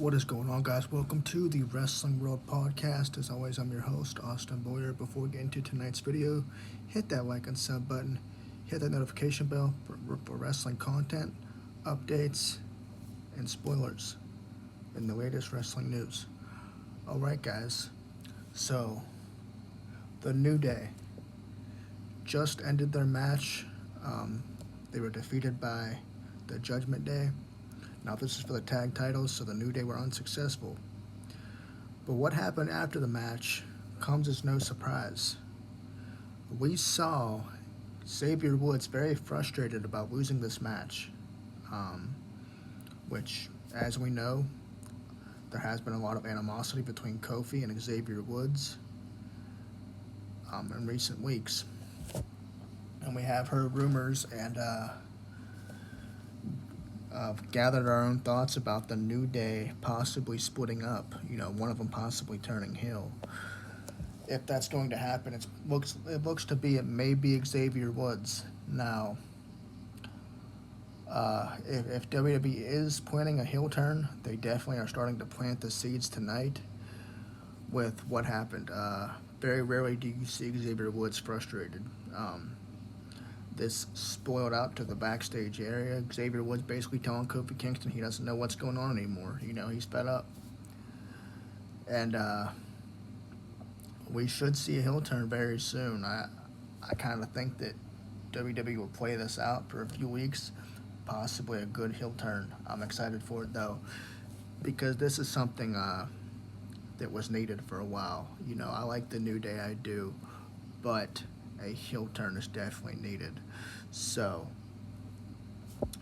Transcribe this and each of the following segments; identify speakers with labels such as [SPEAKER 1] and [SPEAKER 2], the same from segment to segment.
[SPEAKER 1] What is going on, guys? Welcome to the Wrestling World Podcast. As always, I'm your host, Austin Boyer. Before we get into tonight's video, hit that like and sub button, hit that notification bell for wrestling content, updates, and spoilers in the latest wrestling news. Alright, guys. So, the New Day just ended their match. They were defeated by the Judgment Day. Now, this is for the tag titles, so the New Day were unsuccessful. But what happened after the match comes as no surprise. We saw Xavier Woods very frustrated about losing this match, which, as we know, there has been a lot of animosity between Kofi and Xavier Woods in recent weeks. And we have heard rumors and gathered our own thoughts about the New Day possibly splitting up. One of them possibly turning heel. If that's going to happen, it looks to be it may be Xavier Woods. Now, if WWE is planning a heel turn, they definitely are starting to plant the seeds tonight with what happened. Very rarely do you see Xavier Woods frustrated. This spoiled out to the backstage area. Xavier Woods basically telling Kofi Kingston he doesn't know what's going on anymore. He's fed up. And we should see a heel turn very soon. I kind of think that WWE will play this out for a few weeks, possibly a good heel turn. I'm excited for it, though, because this is something that was needed for a while. I like the New Day, I do, but a heel turn is definitely needed. So,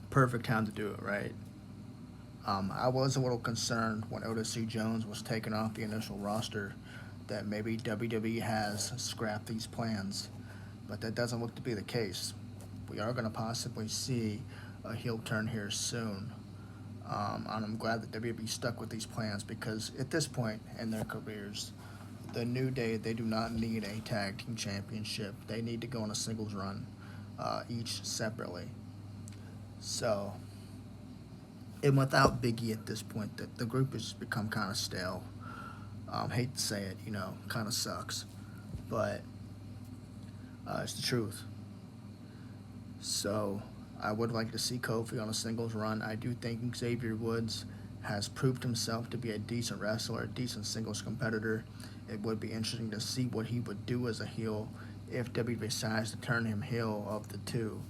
[SPEAKER 1] perfect time to do it, right? I was a little concerned when Otis C. Jones was taken off the initial roster that maybe WWE has scrapped these plans, but that doesn't look to be the case. We are going to possibly see a heel turn here soon. And I'm glad that WWE stuck with these plans because at this point in their careers, the New Day, they do not need a tag team championship. They need to go on a singles run, each separately. So, and without Big E at this point, the group has become kind of stale. Hate to say it, kind of sucks. But it's the truth. So, I would like to see Kofi on a singles run. I do think Xavier Woods has proved himself to be a decent wrestler, a decent singles competitor. It would be interesting to see what he would do as a heel if WWE decides to turn him heel of the two.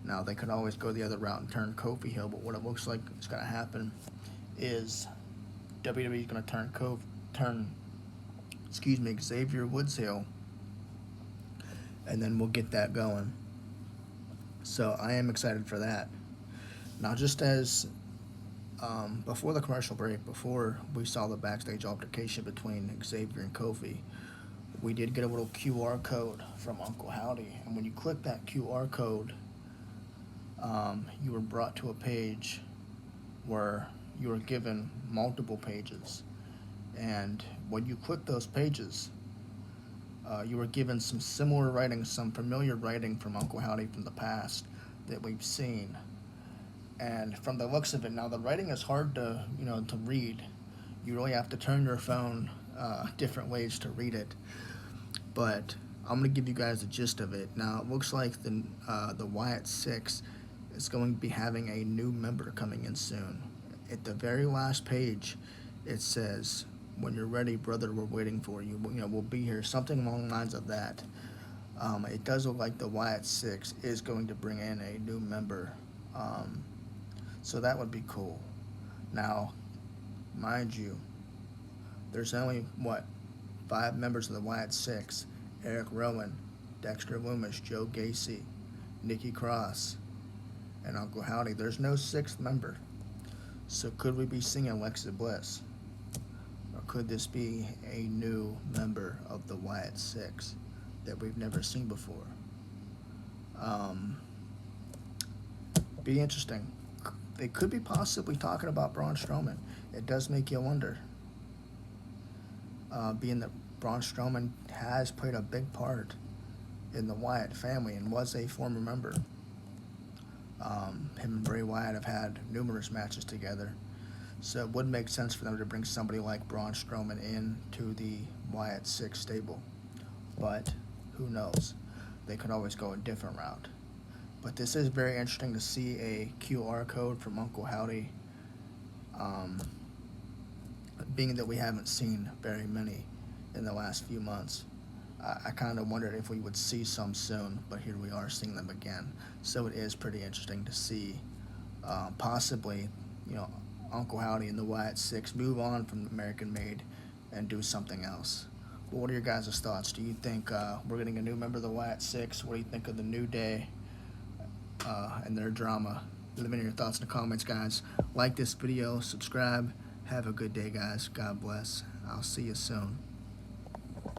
[SPEAKER 1] Now, they could always go the other route and turn Kofi heel, but what it looks like is going to happen is WWE is going to turn Xavier Woods heel, and then we'll get that going. So I am excited for that. Now, just as before the commercial break, before we saw the backstage altercation between Xavier and Kofi, we did get a little QR code from Uncle Howdy. And when you click that QR code, you were brought to a page where you were given multiple pages. And when you click those pages, you were given some similar writing, some familiar writing from Uncle Howdy from the past that we've seen. And from the looks of it, now the writing is hard to read. You really have to turn your phone different ways to read it. But I'm going to give you guys the gist of it. Now, it looks like the Wyatt 6 is going to be having a new member coming in soon. At the very last page, it says, "When you're ready, brother, we're waiting for you. We'll be here." Something along the lines of that. It does look like the Wyatt 6 is going to bring in a new member. So that would be cool. Now, mind you, there's only, 5 members of the Wyatt 6. Eric Rowan, Dexter Loomis, Joe Gacy, Nikki Cross, and Uncle Howdy. There's no 6th member. So could we be seeing Alexa Bliss? Or could this be a new member of the Wyatt 6 that we've never seen before? Be interesting. They could be possibly talking about Braun Strowman. It does make you wonder. Being that Braun Strowman has played a big part in the Wyatt family and was a former member. Him and Bray Wyatt have had numerous matches together. So it would make sense for them to bring somebody like Braun Strowman in to the Wyatt 6 stable. But who knows? They could always go a different route. But this is very interesting to see a QR code from Uncle Howdy, being that we haven't seen very many in the last few months. I kind of wondered if we would see some soon, but here we are seeing them again. So it is pretty interesting to see possibly, Uncle Howdy and the Wyatt 6 move on from the American Made and do something else. Well, what are your guys' thoughts? Do you think we're getting a new member of the Wyatt 6? What do you think of the New Day and their drama? Leave in your thoughts in the comments, guys. Like this video, subscribe. Have a good day, guys. God bless. I'll see you soon.